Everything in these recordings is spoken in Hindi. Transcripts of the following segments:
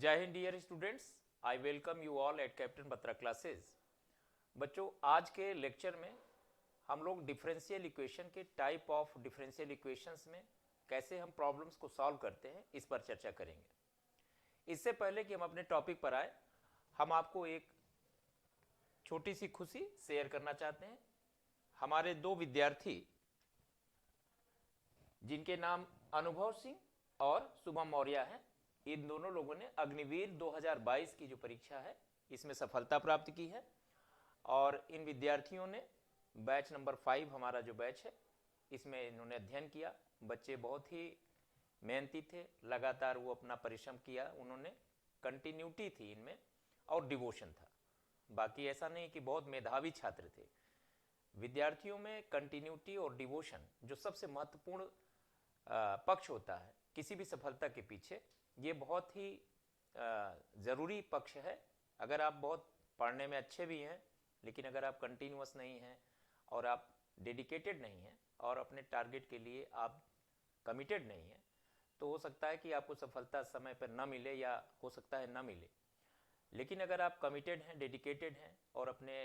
जय हिंद dear students, I welcome you all at Captain Batra Classes. बच्चों, आज के लेक्चर में हम लोग डिफरेंशियल इक्वेशन के टाइप ऑफ डिफरेंशियल इक्वेशंस में कैसे हम प्रॉब्लम्स को सॉल्व करते हैं इस पर चर्चा करेंगे। इससे पहले कि हम अपने टॉपिक पर आए, हम आपको एक छोटी सी खुशी शेयर करना चाहते हैं। हमारे दो विद्यार्थी जिनके नाम अनुभव सिंह और शुभम मौर्य हैं, इन दोनों लोगों ने अग्निवीर 2022 की जो परीक्षा है इसमें सफलता प्राप्त की है। और इन विद्यार्थियों ने बैच नंबर 5, हमारा जो बैच है, इसमें इन्होंने अध्ययन किया। बच्चे बहुत ही मेहनती थे, लगातार वो अपना परिश्रम किया, उन्होंने कंटिन्यूटी थी इनमें और डिवोशन था। बाकी ऐसा नहीं कि बहुत मेधावी छात्र थे। विद्यार्थियों में कंटिन्यूटी और डिवोशन जो सबसे महत्वपूर्ण पक्ष होता है किसी भी सफलता के पीछे, ये बहुत ही ज़रूरी पक्ष है। अगर आप बहुत पढ़ने में अच्छे भी हैं, लेकिन अगर आप कंटिन्यूअस नहीं हैं और आप डेडिकेटेड नहीं हैं और अपने टारगेट के लिए आप कमिटेड नहीं हैं, तो हो सकता है कि आपको सफलता समय पर न मिले या हो सकता है न मिले। लेकिन अगर आप कमिटेड हैं, डेडिकेटेड हैं और अपने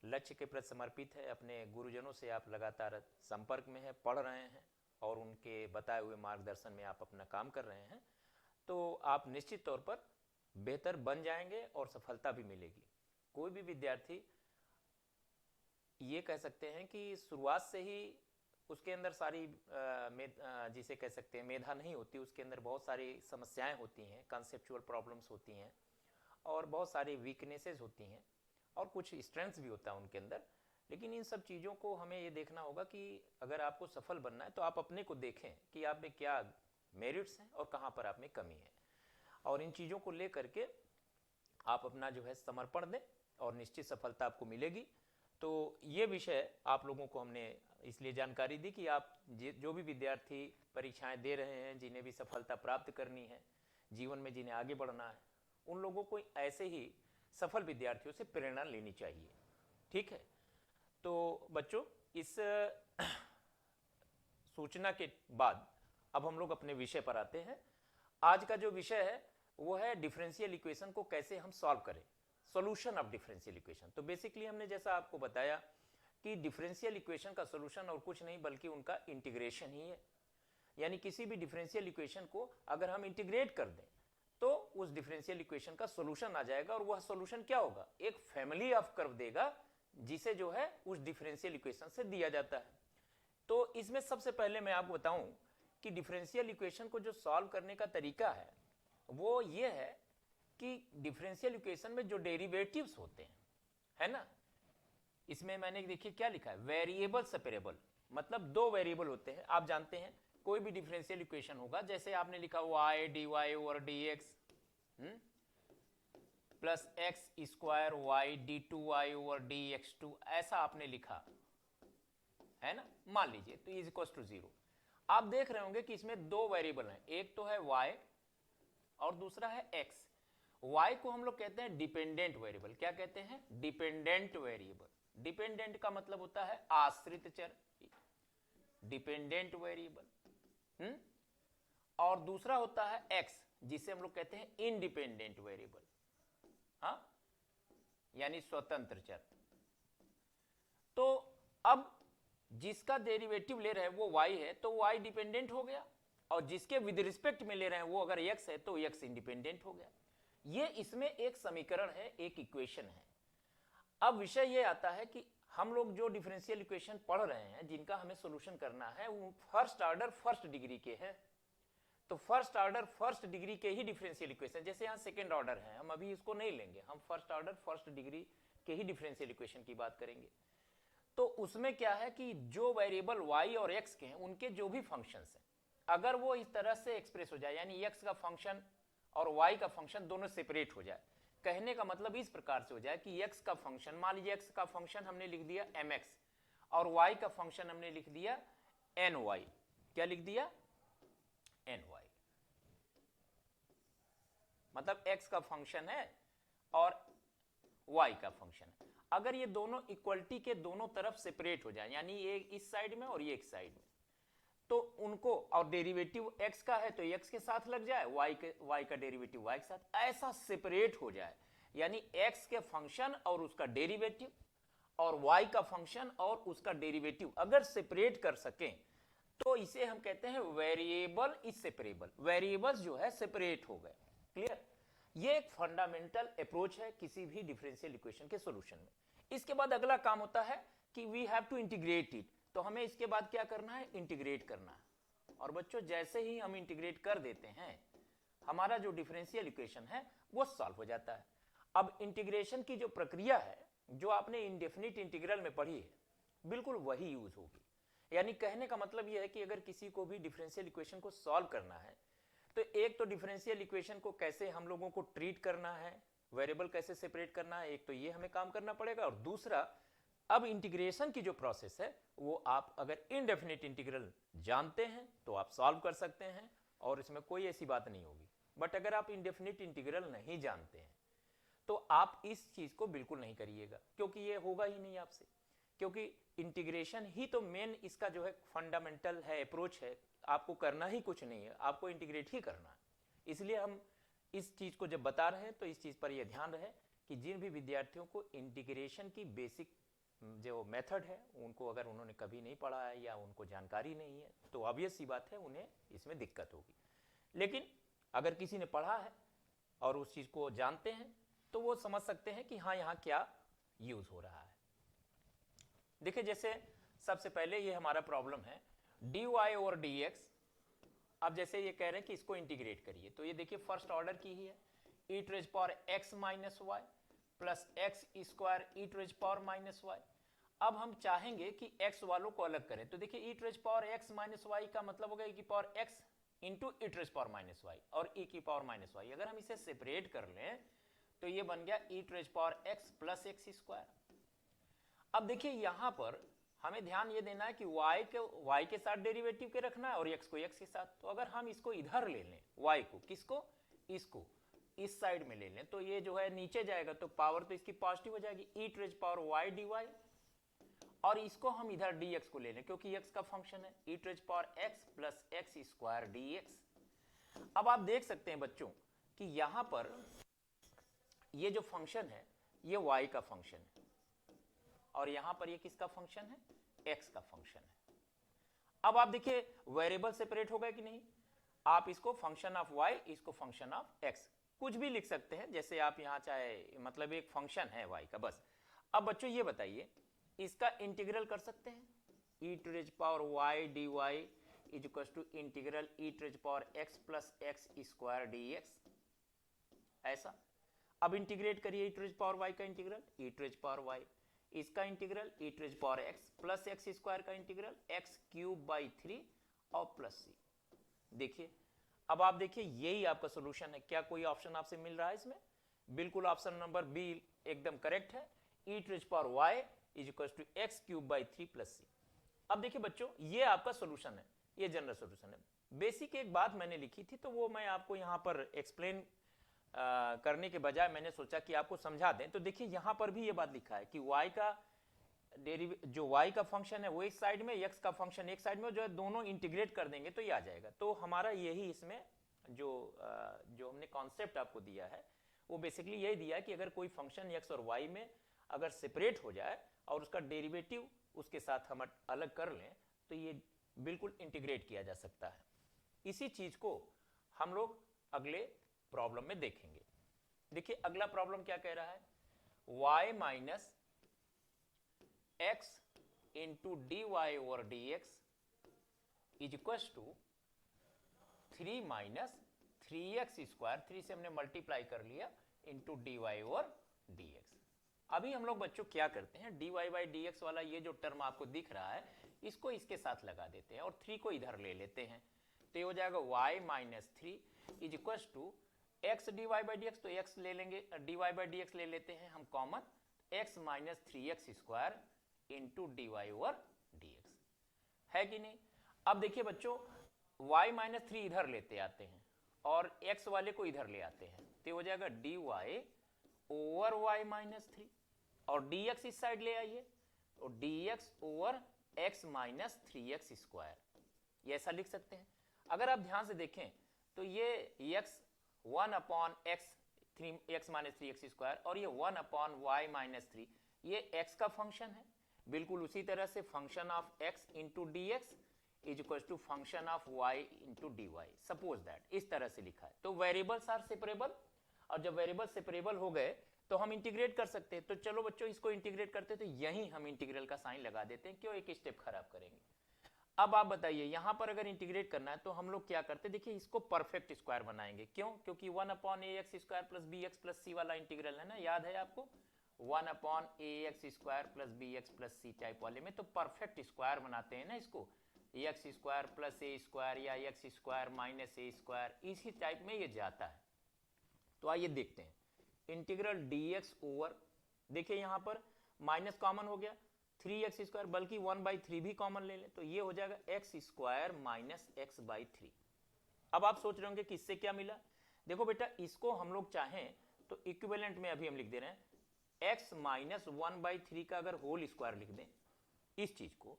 लक्ष्य के प्रति समर्पित है, अपने गुरुजनों से आप लगातार संपर्क में हैं, पढ़ रहे हैं और उनके बताए हुए मार्गदर्शन में आप अपना काम कर रहे हैं, तो आप निश्चित तौर पर बेहतर बन जाएंगे और सफलता भी मिलेगी। कोई भी विद्यार्थी ये कह सकते हैं कि शुरुआत से ही उसके अंदर सारी जिसे कह सकते हैं मेधा नहीं होती, उसके अंदर बहुत सारी समस्याएं होती हैं, कंसेप्चुअल प्रॉब्लम्स होती हैं और बहुत सारी वीकनेसेस होती हैं और कुछ स्ट्रेंथ्स भी होता है उनके अंदर। लेकिन इन सब चीज़ों को हमें ये देखना होगा कि अगर आपको सफल बनना है तो आप अपने को देखें कि आप में क्या मेरिट्स हैं और कहाँ पर आप में कमी है, और इन चीज़ों को लेकर के आप अपना जो है समर्पण दें और निश्चित सफलता आपको मिलेगी। तो ये विषय आप लोगों को हमने इसलिए जानकारी दी कि आप जो भी विद्यार्थी परीक्षाएं दे रहे हैं, जिन्हें भी सफलता प्राप्त करनी है जीवन में, जिन्हें आगे बढ़ना है, उन लोगों को ऐसे ही सफल विद्यार्थियों से प्रेरणा लेनी चाहिए। ठीक है, तो बच्चों, इस सूचना के बाद अब हम लोग अपने विषय पर आते हैं। आज का जो विषय है वो है डिफरेंशियल इक्वेशन को कैसे हम सॉल्व करें, सॉल्यूशन ऑफ डिफरेंशियल इक्वेशन। तो बेसिकली हमने जैसा आपको बताया कि डिफरेंशियल इक्वेशन का सॉल्यूशन और कुछ नहीं बल्कि उनका इंटीग्रेशन ही है। यानी किसी भी डिफरेंशियल इक्वेशन को अगर हम इंटीग्रेट कर दें तो उस डिफरेंशियल इक्वेशन का सॉल्यूशन आ जाएगा, और वह सॉल्यूशन क्या होगा, एक फैमिली ऑफ कर्व देगा जिसे जो है उस डिफरेंशियल इक्वेशन से दिया जाता है। तो इसमें सबसे पहले मैं आपको बताऊं कि डिफरेंशियल इक्वेशन को जो सॉल्व करने का तरीका है वो ये है कि डिफरेंशियल इक्वेशन में जो डेरिवेटिव्स होते हैं, है ना, इसमें मैंने देखिए क्या लिखा है, वेरिएबल सेपरेबल, मतलब दो वेरिएबल होते हैं। आप जानते हैं कोई भी डिफरेंशियल इक्वेशन होगा, जैसे आपने लिखा y dy over dx plus x square y d2y over dx2, ऐसा आपने लिखा है ना, मान लीजिए, तो इज इक्वल टू 0। आप देख रहे होंगे कि इसमें दो वेरिएबल हैं, एक तो है y और दूसरा है x। y को हम लोग कहते हैं डिपेंडेंट वेरिएबल। क्या कहते हैं? Dependent variable. डिपेंडेंट का मतलब होता है आश्रित चर, डिपेंडेंट वेरिएबल। और दूसरा होता है x, जिसे हम लोग कहते हैं इंडिपेंडेंट वेरिएबल, हाँ, यानी स्वतंत्र चर। तो अब जिसका डेरिवेटिव ले रहे हैं वो y है तो y डिपेंडेंट हो गया, और जिसके विद रिस्पेक्ट में ले रहे हैं वो अगर x है तो x इंडिपेंडेंट हो गया। ये इसमें एक समीकरण है, एक इक्वेशन है। अब विषय ये आता है कि हम लोग जो डिफरेंशियल इक्वेशन पढ़ रहे हैं, जिनका हमें सॉल्यूशन करना है, वो फर्स्ट ऑर्डर फर्स्ट डिग्री के हैं। तो फर्स्ट ऑर्डर फर्स्ट डिग्री के ही डिफरेंशियल इक्वेशन, जैसे यहाँ सेकेंड ऑर्डर है, हम अभी इसको नहीं लेंगे, हम फर्स्ट ऑर्डर फर्स्ट डिग्री के ही डिफरेंशियल इक्वेशन की बात करेंगे। तो उसमें क्या है कि जो वेरिएबल y और x के हैं, उनके जो भी फंक्शंस हैं, अगर वो इस तरह से एक्सप्रेस हो जाए, यानी x का फंक्शन और y का फंक्शन दोनों सेपरेट हो जाए, कहने का मतलब इस प्रकार से हो जाए कि x का फंक्शन, मान लीजिए x का फंक्शन हमने लिख दिया mx और y का फंक्शन हमने लिख दिया ny। क्या लिख दिया? ny। मतलब x का फंक्शन है और y का फंक्शन है। अगर ये दोनों इक्वलिटी के दोनों तरफ सेपरेट हो जाए, यानी ये इस साइड में और ये एक साइड में, तो उनको, और डेरिवेटिव x का है तो x के साथ लग जाए, y का डेरिवेटिव y के साथ, ऐसा सेपरेट हो जाए, यानी x के फंक्शन और उसका डेरिवेटिव और y का फंक्शन और उसका डेरिवेटिव अगर सेपरेट कर सकें तो इसे हम कहते हैं वेरिएबल इज सेपरेबल। वेरिएबल्स जो है सेपरेट हो गए। क्लियर? ये एक फंडामेंटल अप्रोच है किसी भी डिफरेंशियल इक्वेशन के सॉल्यूशन में। इसके बाद अगला काम होता है कि we have to integrate it. तो हमें इसके बाद क्या करना है? इंटीग्रेट करना है। और बच्चों जैसे ही हम इंटीग्रेट कर देते हैं हमारा जो डिफरेंशियल इक्वेशन है वो सॉल्व हो जाता है। अब इंटीग्रेशन की जो प्रक्रिया है जो आपने इंडेफिनिट इंटीग्रल में पढ़ी है बिल्कुल वही यूज होगी। यानी कहने का मतलब यह है कि अगर किसी को भी डिफरेंशियल इक्वेशन को सॉल्व करना है तो एक तो डिफरेंशियल इक्वेशन को कैसे हम लोगों को ट्रीट करना है, वेरिएबल कैसे सेपरेट करना है, एक तो ये हमें काम करना पड़ेगा, और दूसरा अब इंटीग्रेशन की जो प्रोसेस है वो आप अगर इनडेफिनिट इंटीग्रल जानते हैं तो आप सॉल्व कर सकते हैं और इसमें कोई ऐसी बात नहीं होगी। बट अगर आप इनडेफिनिट इंटीग्रल नहीं जानते हैं तो आप इस चीज को बिल्कुल नहीं करिएगा, क्योंकि ये होगा ही नहीं आपसे, क्योंकि इंटीग्रेशन ही तो मेन इसका जो है फंडामेंटल है, अप्रोच है। आपको करना ही कुछ नहीं है, आपको इंटीग्रेट ही करना है। इसलिए हम इस चीज को जब बता रहे हैं तो इस चीज पर यह ध्यान रहे कि जिन भी विद्यार्थियों को इंटीग्रेशन की बेसिक जो मेथड है उनको अगर उन्होंने कभी नहीं पढ़ा है या उनको जानकारी नहीं है तो ऑब्वियस सी बात है उन्हें इसमें दिक्कत होगी। लेकिन अगर किसी ने पढ़ा है और उस चीज को जानते हैं तो वो समझ सकते हैं कि हाँ यहाँ क्या यूज हो रहा है। देखिए जैसे सबसे पहले ये हमारा प्रॉब्लम है dy ओवर dx। अब जैसे ये कह रहे हैं कि इसको इंटीग्रेट करिए, तो ये देखिए फर्स्ट ऑर्डर की ही है, e to the power x minus y plus x square e to the power minus y. अब हम चाहेंगे कि x वालों को अलग करें, तो देखिए e to the power x minus y का मतलब होगा e की power x into e to the power minus y और e की पावर माइनस वाई। अगर हम इसे सेपरेट कर लें तो ये बन गया e to the power x plus x square. अब देखिए यहां पर हमें ध्यान ये देना है कि y के साथ डेरिवेटिव के रखना है और x को x के साथ। तो अगर हम इसको इधर ले लें y को, किसको? इसको इस साइड में ले लें तो ये जो है नीचे जाएगा तो पावर तो इसकी पॉजिटिव हो जाएगी e to the power y dy, और इसको हम इधर dx को ले लें क्योंकि x का फंक्शन है e to the power x plus x square dx। अब आप देख सकते हैं बच्चों कि यहां पर ये जो फंक्शन है ये y का फंक्शन है और यहां पर ये किसका फंक्शन है? x का फंक्शन है। अब आप देखिए वेरिएबल सेपरेट हो गए कि नहीं। आप इसको फंक्शन ऑफ y, इसको फंक्शन ऑफ x कुछ भी लिख सकते हैं, जैसे आप यहां चाहे, मतलब एक फंक्शन है y का बस। अब बच्चों ये बताइए इसका इंटीग्रल कर सकते हैं, e to the power y dy is equal to integral e to the power x plus x square dx, ऐसा। अब इंटीग्रेट करिए e to the power y का integral e to the power y, इसका integral e to the power x plus x square का इंटीग्रल x क्यूब बाई 3 और प्लस c। देखिए अब आप देखिए यही आपका सॉल्यूशन है। क्या कोई ऑप्शन आपसे मिल रहा है इसमें? बिल्कुल ऑप्शन नंबर बी एकदम करेक्ट है, e to the power y is equal to x cube by 3 plus c। अब देखिए बच्चों ये आपका सॉल्यूशन है, ये जनरल सॉल्यूशन है। बेसिक एक बात मैंने लिखी थी तो वो मैं आपको यहाँ पर एक्सप्लेन करने के बजाय मैंने सोचा कि आपको समझा दें। तो देखिए यहां पर भी ये बात लिखा है कि y का जो y का फंक्शन है वो एक साइड में, x का फंक्शन एक साइड में, जो है दोनों इंटीग्रेट कर देंगे तो ये आ जाएगा। तो हमारा यही इसमें जो हमने कॉन्सेप्ट आपको दिया है वो बेसिकली यही दिया है कि अगर कोई फंक्शन x और y में अगर सेपरेट हो जाए और उसका डेरिवेटिव उसके साथ हम अलग कर लें तो ये बिल्कुल इंटीग्रेट किया जा सकता है। इसी चीज को हम लोग अगले प्रॉब्लम में देखेंगे। देखिए अगला प्रॉब्लम क्या कह रहा है, y minus x into d y over d x is equal to 3 minus 3x square, 3 से हमने मल्टीप्लाई कर लिया, into d y over d x. अभी हम लोग बच्चों क्या करते हैं, d y by d x वाला ये जो टर्म आपको दिख रहा है इसको इसके साथ लगा देते हैं और 3 को इधर ले लेते हैं तो ये हो जाएगा y minus 3 is equal to x dy by d x. तो x ले लेंगे, dy बाई डी एक्स ले लेते हैं हम common, x minus 3x square into d y over d x, है कि नहीं। अब देखिए बच्चों y माइनस 3 इधर लेते आते हैं और x वाले को इधर ले आते हैं तो हो जाएगा dy ओवर y माइनस 3 और dx इस साइड ले आइए तो dx over x minus 3x square. ये ऐसा लिख सकते हैं। अगर आप ध्यान से देखें तो ये x 1 upon x x minus three x square और ये 1 अपॉन वाई माइनस थ्री, ये x का फंक्शन है। बिल्कुल उसी तरह से function of x into d x is equal to function of y into d y, suppose that, इस तरह से लिखा है। तो वेरिएबल्स आर सेपरेबल, और जब वेरिएबल सेपरेबल हो गए तो हम इंटीग्रेट कर सकते हैं। तो चलो बच्चों इसको इंटीग्रेट करते हैं, तो यहीं हम इंटीग्रल का साइन लगा देते हैं, क्यों एक स्टेप खराब करेंगे। अब आप बताइए यहां पर अगर इंटीग्रेट करना है तो हम लोग क्या करते हैं, देखिए इसको परफेक्ट स्क्वायर बनाएंगे। क्यों? क्योंकि 1 upon a x square plus b x plus c वाला इंटीग्रल है ना, याद है आपको, 1 upon a x square plus b x plus c type वाले में तो परफेक्ट स्क्वायर बनाते हैं ना इसको, x square plus a square या x square minus a square, इसी टाइप में ये जाता है। तो आइए देखते हैं इंटीग्रल dx ओवर, देखिए यहां पर माइनस कॉमन हो गया, 3x स्क्वायर, बल्कि 1/3 भी कॉमन ले लें तो ये हो जाएगा x स्क्वायर माइनस x/3। अब आप सोच रहे होंगे कि इससे क्या मिला। देखो बेटा इसको हम लोग चाहें तो इक्विवेलेंट में अभी हम लिख दे रहे हैं, x माइनस 1/3 का अगर होल स्क्वायर लिख दें इस चीज को,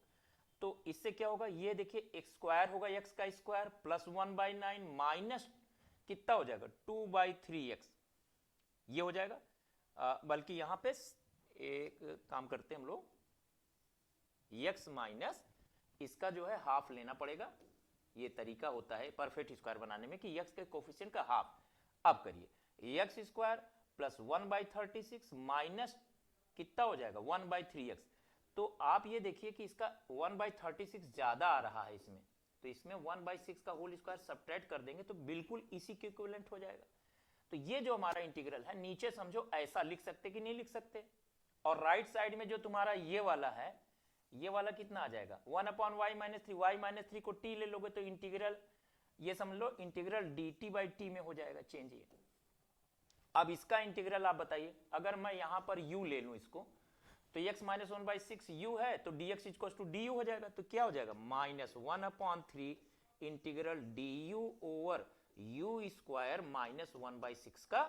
तो इससे क्या होगा, ये देखिए x स्क्वायर होगा x का स्क्वायर प्लस 1/9 माइनस कितना हो जाएगा 2/3x, ये हो जाएगा। बल्कि यहां पे एक काम करते हैं हम लोग, x माइनस इसका जो है हाफ लेना पड़ेगा, ये तरीका होता है परफेक्ट स्क्वायर बनाने में कि x के कोफिशिएंट का हाफ। अब करिए x स्क्वायर प्लस 1/36 माइनस कितना हो जाएगा 1/3x, तो आप ये देखिए कि इसका 1/36 ज्यादा आ रहा है इसमें, तो इसमें 1/6 का होल स्क्वायर सब्ट्रैक्ट कर देंगे तो बिल्कुल इसी के इक्विवेलेंट हो जाएगा। तो ये जो हमारा इंटीग्रल है नीचे समझो ऐसा लिख सकते कि नहीं लिख सकते, और राइट साइड में जो तुम्हारा ये वाला है, ये वाला कितना आ जाएगा 1 upon y minus three, y minus three को t ले लोगे तो इंटीग्रल ये समझ लो इंटीग्रल dt/t में हो जाएगा चेंज ये। अब इसका इंटीग्रल आप बताइए, अगर मैं यहां पर u ले लूं इसको, तो x माइनस 1/6 u है तो dx इक्वल टू du हो जाएगा, तो क्या हो जाएगा minus 1 upon 3 integral du over u square minus 1/6 का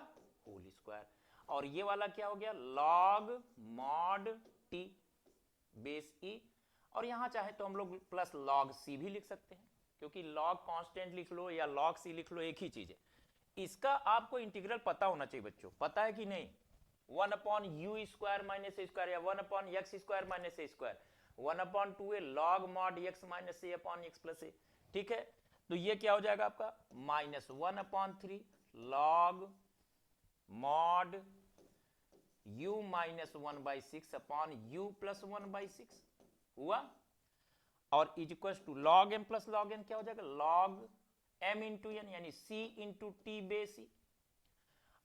होल स्क्वायर, और ये वाला क्या हो गया log mod t base e, और यहां चाहे तो हम लोग प्लस log c भी लिख सकते हैं, क्योंकि log कांस्टेंट लिख लो या log c लिख लो एक ही चीज है। इसका आपको इंटीग्रल पता होना चाहिए बच्चों, पता है कि नहीं, 1 upon u square minus a square या 1 upon x square minus a square, 1 upon 2a log mod x minus a upon x plus a, ठीक है। तो ये क्या हो जाएगा आपका minus 1 upon 3 log mod u minus 1/6 upon u plus 1/6 हुआ, और is equal to log m plus log n क्या हो जाएगा log m इंटू एन, यानी c into T base e।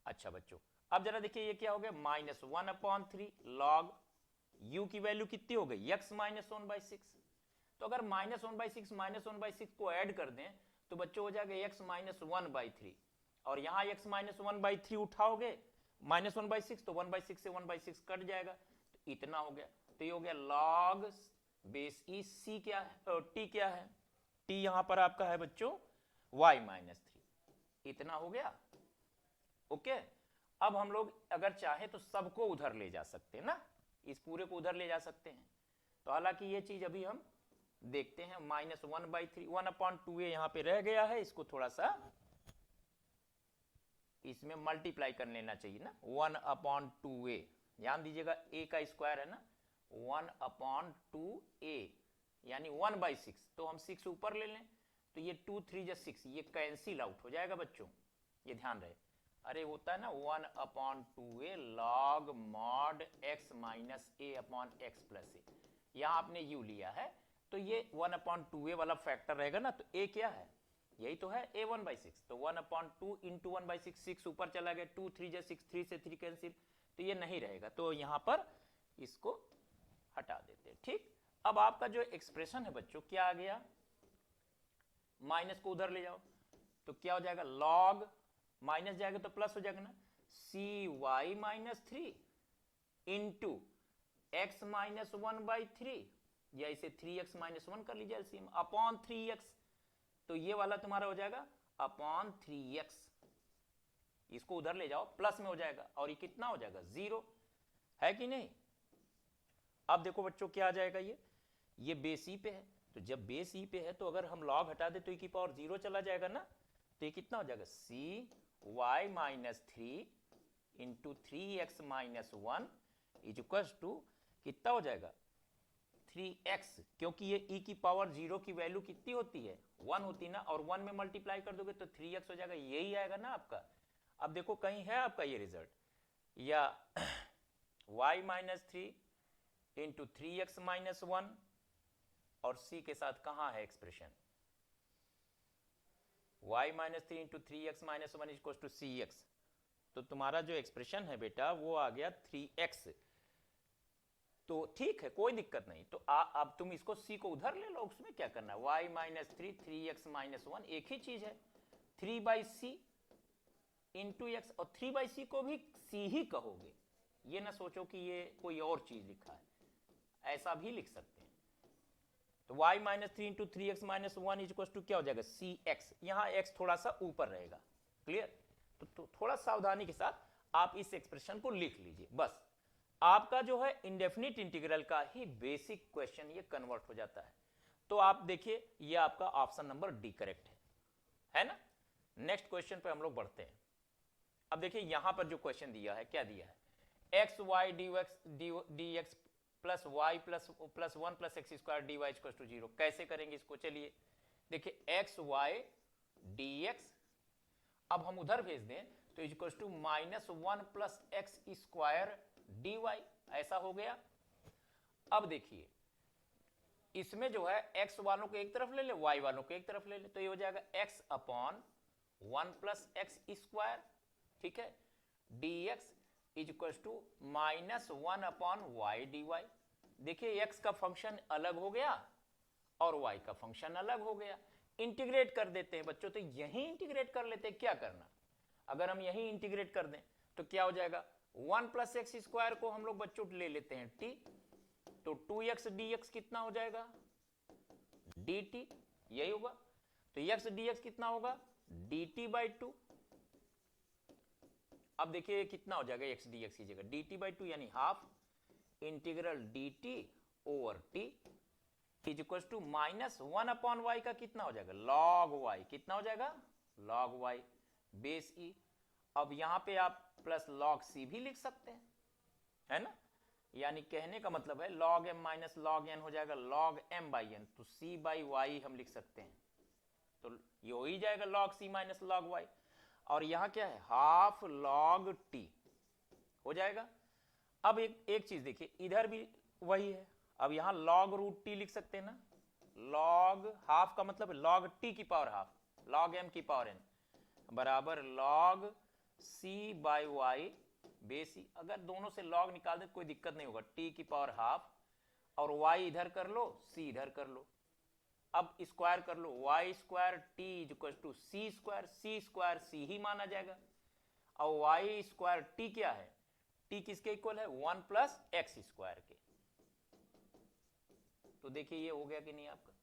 अच्छा बच्चों अब जरा देखिए ये क्या हो गया माइनस 1 अपॉन 3 log u की वैल्यू कितनी हो गई x माइनस 1/6, तो अगर माइनस 1/6 को ऐड कर दें तो बच्चों हो जाएगा x माइनस 1/3, और यहां x माइनस 1/3 उठाओगे माइनस 1/6 तो 1/6 से 1/6 कट जाएगा, तो इतना हो गया। तो ये हो गया log बेस ई, c क्या है t क्या है, t यहां पर आपका है बच्चों y माइनस 3, इतना हो गया। ओके, अब हम लोग अगर चाहे तो सबको उधर ले जा सकते हैं ना, इस पूरे को उधर ले जा सकते हैं, तो हालांकि ये चीज अभी हम देखते हैं, माइनस 1/3 1 अपॉन 2a यहां पे रह गया है, इसको थोड़ा सा इसमें मल्टीप्लाई कर लेना चाहिए ना, 1 अपॉन 2a, ध्यान दीजिएगा a का स्क्वायर है ना, 1 अपॉन 2a यानी 1/6, तो हम 6 ऊपर ले लें तो ये 2 3 6 ये कैंसिल आउट हो जाएगा बच्चों, ये ध्यान रहे। अरे होता है ना 1 upon 2a log mod x minus a upon x plus a, यहां आपने u लिया है तो ये 1 अपॉन 2a वाला फैक्टर रहेगा ना, तो a क्या है यही तो है a 1/6, तो 1 अपॉन 2 इंटू 1/6, 6 ऊपर चला गया, 2 3 6 3 से 3 कैंसिल, तो ये नहीं रहेगा, तो यहां पर इसको हटा देते हैं। ठीक, अब आपका जो एक्सप्रेशन है बच्चों क्या आ गया, माइनस को उधर ले जाओ तो क्या हो जाएगा log माइनस जाएगा तो प्लस हो जाएगा ना, cy minus 3 into x minus 1/3, या इसे 3x माइनस 1 कर लीजिए एलसीएम अपॉन 3x, तो ये वाला तुम्हारा हो जाएगा अपॉन 3x, इसको उधर ले जाओ प्लस में हो जाएगा, और ये कितना हो जाएगा 0, है कि नहीं। अब देखो बच्चों क्या आ जाएगा, ये बेस ई पे है तो जब बेस ई पे है तो अगर हम log हटा दे तो e की पावर 0 चला जाएगा ना, तो ये कितना हो जाएगा cy minus 3 into 3x minus 1 is equal to कितना हो जाएगा 3x, क्योंकि ये e की पावर 0 की वैल्यू कितनी होती है 1 होती है ना, और 1 में मल्टीप्लाई कर दोगे तो 3x हो जाएगा, यही आएगा ना आपका। अब देखो कहीं है आपका ये रिजल्ट, या y minus 3 into 3x minus 1 और c के साथ कहां है expression, y minus 3 into 3x minus 1 is to cx, तो तुम्हारा जो एक्सप्रेशन है बेटा वो आ गया 3x। तो ठीक है कोई दिक्कत नहीं, तो अब तुम इसको c को उधर ले लो, उसमें क्या करना है, y माइनस 3 माइनस 1 एक ही चीज है, 3/c इंटू एक्स, और 3/c को भी c ही कहोगे, ये ना सोचो कि ये कोई और चीज लिखा है, ऐसा भी लिख सकते हैं। तो y minus 3 into 3x minus 1 is to क्या हो जाएगा cx, यहां x थोड़ा सा ऊपर रहेगा, क्लियर। तो थोड़ा सावधानी के साथ आप इस एक्सप्रेशन को लिख लीजिए, बस आपका जो है इंडेफिनिट इंटीग्रल का ही बेसिक क्वेश्चन ये कन्वर्ट हो जाता है। तो आप देखिए ये आपका ऑप्शन नंबर डी करेक्ट है ना। नेक्स्ट क्वेश्चन पे हम लोग बढ़ते हैं। अब देखिए यहां पर जो क्वेश्चन दिया है, क्या दिया है, x y d x plus y plus 1 plus x square d y equal to 0, कैसे करेंगे इसको, चलिए देखिए एक्स वाई डी एक्स, अब हम उधर भेज दें तो equal to minus 1 plus x square d y, ऐसा हो गया। अब देखिए इसमें जो है एक्स वालों को एक तरफ ले ले, वाई वालों को एक तरफ ले ले, तो ये हो जाएगा x upon 1 plus x square, ठीक है, d x is equal to minus 1 upon y d y. देखिए एक्स का फंक्शन अलग हो गया और वाई का फंक्शन अलग हो गया, इंटीग्रेट कर देते हैं बच्चों, तो यही इंटीग्रेट कर लेते हैं, क्या करना, अगर हम यही इंटीग्रेट कर दें तो क्या हो जाएगा 1 प्लस एक्स स्क्वायर को हम लोग बच्चों ले लेते हैं t, तो 2x dx कितना हो जाएगा dt, यही होगा, तो x dx कितना होगा dt बाई 2। अब देखिए कितना हो जाएगा x dx की जगह dt बाई 2 यानी half integral dt over t is equal to minus 1 upon y का कितना हो जाएगा log y, कितना हो जाएगा log y बेस e। अब यहां पे आप प्लस log c भी लिख सकते हैं, है ना, यानी कहने का मतलब है log m minus log n हो जाएगा log m बाई n, तो c बाई y हम लिख सकते हैं, तो ये हो ही जाएगा log c minus log y, और यहां क्या है हाफ log t हो जाएगा। अब एक चीज देखिए इधर भी वही है, अब यहां log रूट t लिख सकते हैं ना, log हाफ का मतलब log t की पावर हाफ log m की पावर n बराबर log c by y base e, अगर दोनों से log निकाल दे कोई दिक्कत नहीं होगा, t की पावर हाफ और y इधर कर लो c इधर कर लो, अब स्क्वायर कर लो y square t is equal to c square c ही माना जाएगा, और y स्क्वायर t क्या है, t किसके इक्वल है 1 प्लस एक्स स्क्वायर के, तो देखिए ये हो गया कि नहीं आपका।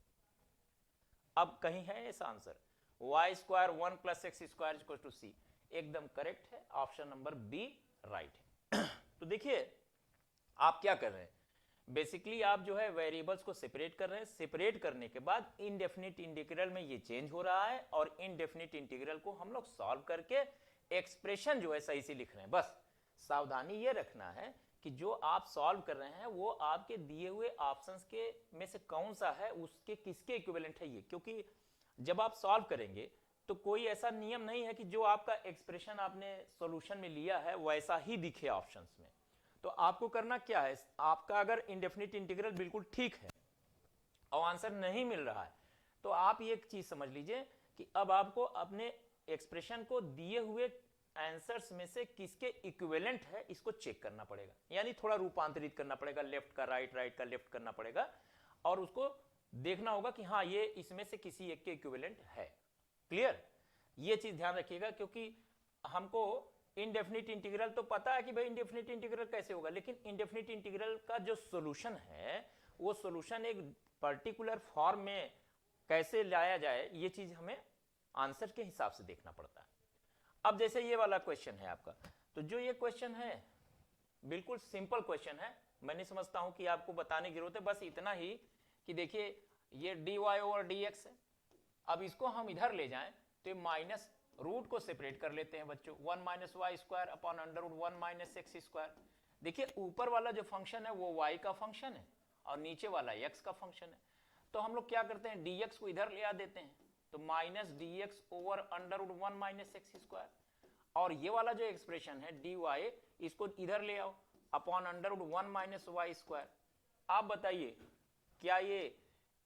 अब कहीं है ऐसा answer y square 1 plus x square equal to c, एकदम करेक्ट है, ऑप्शन नंबर बी राइट है। तो देखिए आप क्या कर रहे हैं, बेसिकली आप जो है वेरिएबल्स को सेपरेट कर रहे हैं, सेपरेट करने के बाद इनडेफिनिट इंटीग्रल में ये चेंज हो रहा है, और इनडेफिनिट इंटीग्रल को हम लोग सॉल्व करके एक्सप्रेशन जो है सही से लिख रहे हैं। बस सावधानी ये रखना है कि जो आप सॉल्व कर रहे हैं वो आपके दिए हुए ऑप्शंस के में से कौन सा है, उसके किसके इक्विवेलेंट है ये, क्योंकि जब आप सॉल्व करेंगे तो कोई ऐसा नियम नहीं है कि जो आपका एक्सप्रेशन आपने सॉल्यूशन में लिया है वैसा ही दिखे ऑप्शंस में। तो आपको करना क्या है, आपका अगर इंडेफिनिट इंटीग्रल बिल्कुल ठीक है और आंसर नहीं मिल रहा है तो आप ये एक चीज समझ लीजिए कि अब आपको अपने एक्सप्रेशन को दिए हुए आंसर्स में से किसके इक्विवेलेंट है इसको चेक करना पड़ेगा, यानी थोड़ा रूपांतरित करना पड़ेगा, लेफ्ट का राइट, राइट का लेफ्ट करना पड़ेगा, और उसको देखना होगा कि हाँ ये इसमें से किसी एक के इक्विवेलेंट है। क्लियर, ये चीज ध्यान रखिएगा, क्योंकि हमको इनडेफिनिट इंटीग्रल तो पता है कि भाई इनडेफिनिट इंटीग्रल कैसे होगा, लेकिन इनडेफिनिट इंटीग्रल का जो सॉल्यूशन है वो सॉल्यूशन एक पर्टिकुलर फॉर्म में कैसे लाया जाए, ये चीज हमें आंसर के हिसाब से देखना पड़ता है। अब जैसे ये वाला क्वेश्चन है आपका, तो जो ये क्वेश्चन है बिल्कुल सिंपल क्वेश्चन है, मैं नहीं समझता हूं कि आपको बताने की जरूरत है, बस इतना ही कि देखिए ये dy ओवर dx है। अब इसको हम इधर ले जाएं तो ये माइनस रूट को सेपरेट कर लेते हैं बच्चों, 1 minus y square upon under root 1 minus x square. देखिए ऊपर वाला जो फंक्शन है वो y का फंक्शन है और नीचे वाला x का फंक्शन है। तो हम लोग क्या करते हैं, dx को इधर ले आ देते हैं, तो minus dx over under root 1 minus x square, और ये वाला जो एक्सप्रेशन है dy इसको इधर ले आओ upon under root 1 minus y square. आप बताइए क्या ये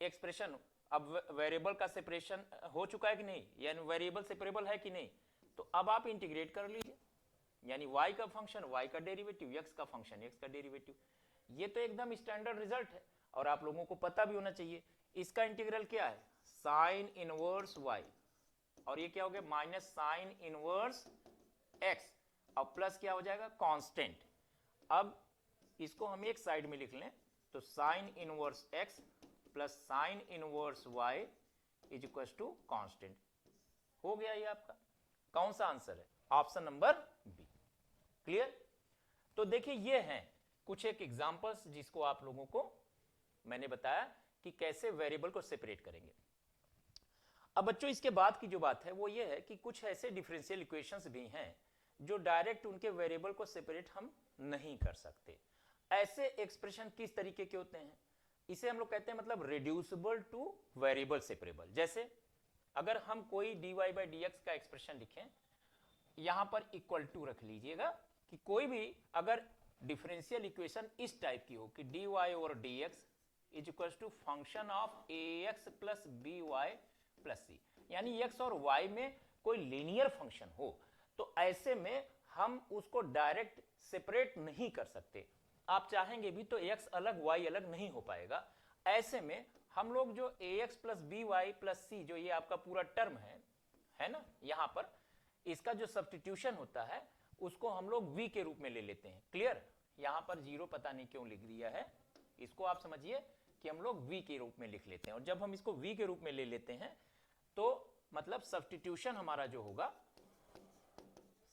एक्सप्रेशन अब वेरिएबल का सेपरेशन हो चुका है कि नहीं, यानी वेरिएबल सेपरेबल है कि नहीं। तो अब आप इंटीग्रेट कर लीजिए, यानी y का फंक्शन y का डेरिवेटिव, x का फंक्शन x का डेरिवेटिव। ये तो एकदम स्टैंडर्ड रिजल्ट है और आप लोगों को पता भी होना चाहिए। इसका इंटीग्रल क्या है, साइन इनवर्स y, और ये क्या हो गया माइनस साइन इनवर्स x, और प्लस क्या हो जाएगा कांस्टेंट। अब इसको हम एक साइड में लिख लें, तो sine inverse x plus sine inverse y is equal to constant. हो गया ये आपका कौन सा आंसर है, ऑप्शन नंबर बी। क्लियर। तो देखिए ये हैं कुछ एक एग्जांपल्स जिसको आप लोगों को मैंने बताया कि कैसे वेरिएबल को सेपरेट करेंगे। अब बच्चों इसके बाद की जो बात है वो ये है कि कुछ ऐसे डिफरेंशियल इक्वेशंस भी हैं जो डायरेक्ट उनके वेरिएबल को सेपरेट हम नहीं कर सकते। ऐसे एक्सप्रेशन किस तरीके के होते हैं, इसे हम लोग कहते हैं मतलब रिड्यूसिबल टू वेरिएबल सेपरेबल। जैसे अगर हम कोई dy बाई dx का एक्सप्रेशन लिखें, यहां पर इक्वल टू रख लीजिएगा कि कोई भी अगर डिफरेंशियल इक्वेशन इस टाइप की हो कि dy over dx is equal to function of ax plus by plus c, यानी x और y में कोई लीनियर फंक्शन हो, तो ऐसे में हम उसको डायरेक्ट सेपरेट नहीं कर सकते। आप चाहेंगे भी तो x अलग y अलग नहीं हो पाएगा। ऐसे में हम लोग जो ax plus by plus c, जो ये आपका पूरा टर्म है ना, यहां पर इसका जो सब्स्टिट्यूशन होता है उसको हम लोग v के रूप में ले लेते हैं। क्लियर। यहां पर जीरो पता नहीं क्यों लिख दिया है, इसको आप समझिए कि हम लोग v के रूप में लिख लेते हैं, और जब हम इसको v के रूप में ले लेते हैं तो मतलब सब्स्टिट्यूशन हमारा जो होगा,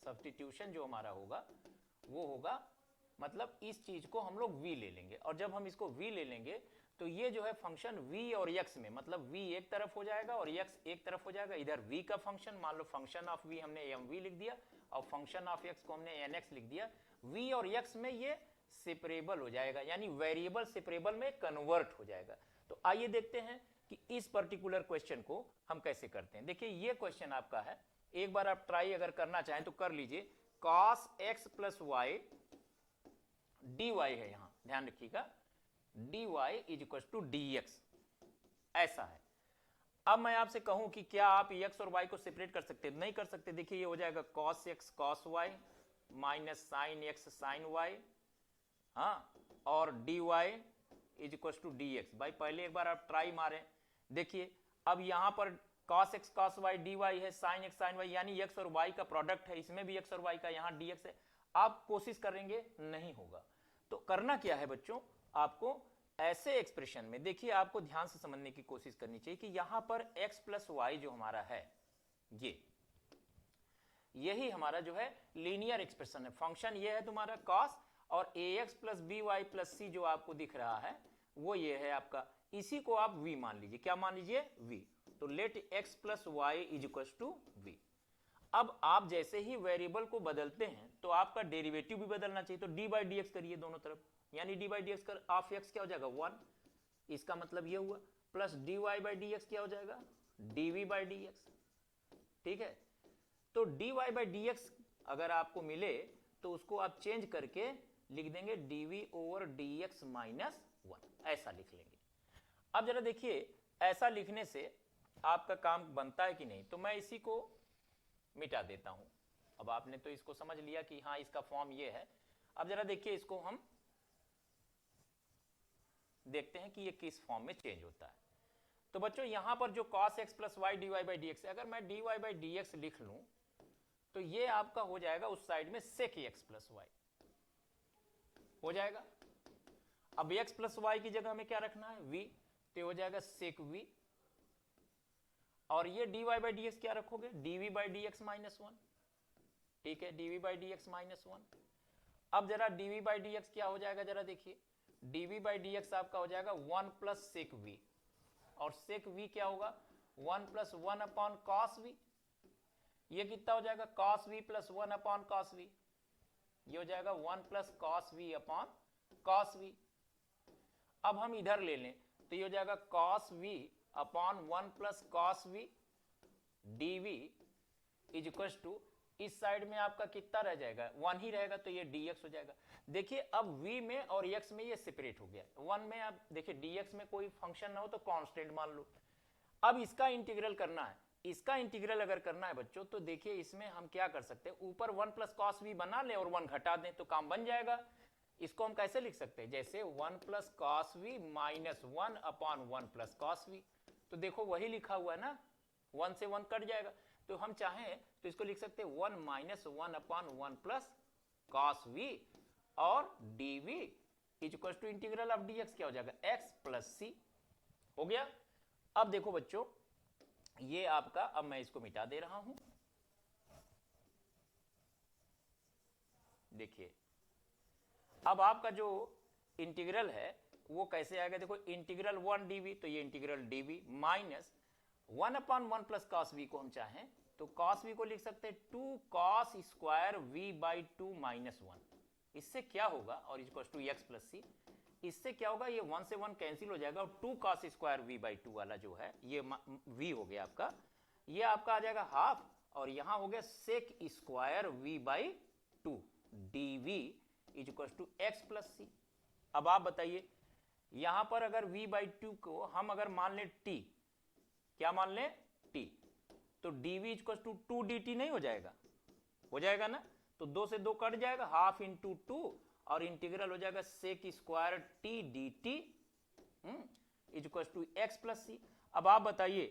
सब्स्टिट्यूशन जो हमारा होगा वो होगा मतलब इस चीज को हम लोग v ले लेंगे, और जब हम इसको v ले लेंगे तो ये जो है फंक्शन v और x में, मतलब v एक तरफ हो जाएगा और x एक तरफ हो जाएगा। इधर v का फंक्शन, मान लो फंक्शन ऑफ v हमने mv लिख दिया और फंक्शन ऑफ x को हमने nx लिख दिया, v और x में ये सेपरेबल हो जाएगा, यानी वेरिएबल सेपरेबल में कन्वर्ट हो जाएगा। तो आइए देखते हैं कि इस पर्टिकुलर क्वेश्चन को हम कैसे करते हैं। देखिए ये क्वेश्चन आपका है, एक बार आप ट्राई अगर करना चाहें तो कर लीजिए। cos x plus y dy है, यहां ध्यान रखिएगा, dy is equal to dx, ऐसा है। अब मैं आपसे कहूं कि क्या आप x और y को सेपरेट कर सकते हैं, नहीं कर सकते। देखिए ये हो जाएगा cos x cos y minus sin x sin y, हाँ, और dy is equal to dx। भाई पहले एक बार आप ट्राई मारें, देखिए अब यहां पर cos x cos y dy है, sin x sin y, यानी x और y का प्रोडक्ट है, इसमें भी x और y का, यहां dx है। आप कोशिश करेंगे नहीं होगा, तो करना क्या है बच्चों, आपको ऐसे एक्सप्रेशन में देखिए आपको ध्यान से समझने की कोशिश करनी चाहिए कि यहां पर x प्लस वाई जो हमारा है, यही हमारा जो है लीनियर एक्सप्रेशन है। फंक्शन ये है तुम्हारा cos, और ax plus by plus c जो आपको दिख रहा है वो ये है आपका, इसी को आप v मान लीजिए। क्या मान लीजिए, v। तो let x plus y is equal to v। अब आप जैसे ही वेरिएबल को बदलते हैं तो आपका डेरिवेटिव भी बदलना चाहिए, तो डी बाई डी एक्स करिए दोनों तरफ, यानी डी बाई डी एक्स कर ऑफ एक्स क्या हो जाएगा 1, इसका मतलब ये हुआ, plus d y by d x क्या हो जाएगा dv बाई डी एक्स। ठीक है, तो d y by d x अगर आपको मिले तो उसको आप चेंज करके लिख देंगे dv over d x minus 1, ऐसा लिख लेंगे। अब जरा देखिए ऐसा लिखने से आपका काम बनता है कि नहीं, तो मैं इसी को मिटा देता हूं। अब आपने तो इसको समझ लिया कि हाँ इसका फॉर्म ये है। अब जरा देखिए इसको हम देखते हैं कि ये किस फॉर्म में चेंज होता है। तो बच्चों यहां पर जो cos x plus y d y by d x है, अगर मैं dy बाई डी एक्स लिख लूं तो ये आपका हो जाएगा उस साइड में sec x प्लस वाई हो जाएगा। अब x प्लस वाई की जगह में क्या रखना है v, तो हो जाएगा sec v, और ये dy बाई डी एक्स क्या रखोगे dv by d x minus 1। ठीक है, dv by d x minus 1। अब जरा dv बाई dx क्या हो जाएगा, जरा देखिए dv बाई dx आपका हो जाएगा 1 प्लस sec v, और सेक v क्या होगा 1 प्लस 1 अपॉन कॉस v, ये कितना हो जाएगा cos v plus 1 upon cos v, ये हो जाएगा 1 plus cos v upon cos v। अब हम इधर ले लें तो ये हो जाएगा cos v upon 1 plus cos v dv is equal to, इस साइड में आपका कितना रह जाएगा 1 ही रहेगा तो ये dx हो जाएगा। देखिए अब v में और x में ये सेपरेट हो गया, 1 में आप देखिए dx में कोई फंक्शन ना हो तो कांस्टेंट मान लो। अब इसका इंटीग्रल करना है, इसका इंटीग्रल अगर करना है बच्चों तो देखिए इसमें हम क्या कर सकते हैं, ऊपर 1 प्लस कॉस v बना लें और 1 घटा दें तो काम बन जाएगा। इसको हम कैसे लिख सकते हैं, जैसे 1 plus cos v minus 1 upon 1 plus cos v, तो देखो वही लिखा हुआ है ना, 1 से 1 कट जाएगा, तो हम चाहें तो इसको लिख सकते हैं 1 minus 1 upon 1 plus cos v और dv is equal to integral of dx क्या हो जाएगा x प्लस c हो गया। अब देखो बच्चों ये आपका, अब मैं इसको मिटा दे रहा हूं, देखिए अब आपका जो इंटीग्रल है वो कैसे आएगा, देखो इंटीग्रल 1 dv, तो ये integral dv minus 1 upon 1 plus cos v को हम चाहें तो कॉस v को लिख सकते हैं 2 cos square v by 2 minus 1, इससे क्या होगा और equal to x plus c, इससे क्या होगा ये 1 से 1 कैंसिल हो जाएगा और 2 कॉस स्क्वायर v बाई 2 वाला जो है ये v हो गया आपका, ये आपका आ जाएगा हाफ और यहां हो गया sec square v by 2 dv is equal to x plus c। अब आप बताइए यहां पर अगर v बाई 2 को हम अगर मान लें t, क्या मान लें t, तो dv is equal to 2 dt नहीं हो जाएगा, हो जाएगा ना, तो 2 से 2 कट जाएगा, हाफ इंटू 2 और इंटीग्रल हो जाएगा sec square t dt is equal to x plus c। अब आप बताइए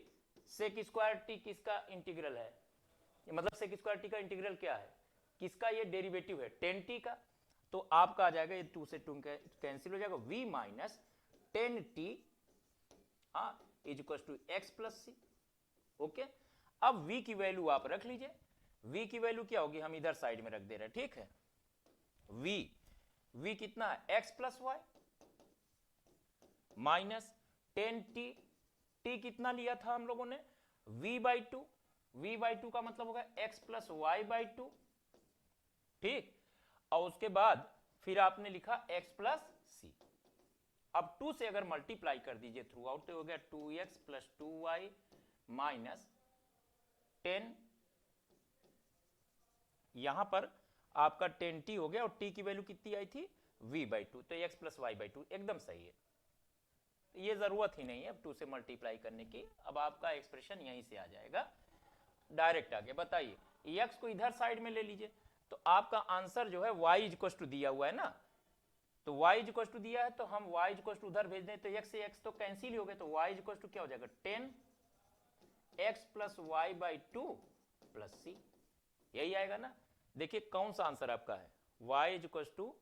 सेक स्क्वायर t किसका इंटीग्रल है, मतलब सेक स्क्वायर t का इंटीग्रल क्या है, किसका ये डेरिवेटिव है 10t का, तो आपका आ जाएगा ये 2 से 2 कैंसिल हो जाएगा v minus 10t is equal to x plus c। Okay, अब v की वैल्यू आप रख लीजिए, v की वैल्यू क्या होगी हम इधर साइड में रख दे रहे हैं, ठीक है, v कितना है x plus y minus 10t, t कितना लिया था हम लोगों ने v बाई 2, v बाई 2 का मतलब होगा x प्लस वाई बाई 2, ठीक, और उसके बाद फिर आपने लिखा x प्लस c। अब 2 से अगर मल्टीप्लाई कर दीजिए थ्रू आउट तो हो गया 2x प्लस 2y माइनस 10, यहां पर आपका 10t हो गया और t की वैल्यू कितनी आई थी v बाई 2, तो x प्लस वाई बाई 2 एकदम सही है, ये जरूरत ही नहीं है अब 2 से मल्टीप्लाई करने की, अब आपका एक्सप्रेशन यहीं से आ जाएगा डायरेक्ट आगे। बताइए x को इधर साइड में ले लीजिए तो आपका आंसर जो है y इक्वल टू दिया हुआ है ना, तो y इक्वल टू दिया है तो हम y इक्वल टू उधर भेज दें तो x से x तो कैंसिल ही हो गए, तो y इक्वल टू क्या हो जाएगा 10x plus y by 2 plus c, यही आएगा ना। देखिए कौन सा आंसर आपका है y equal to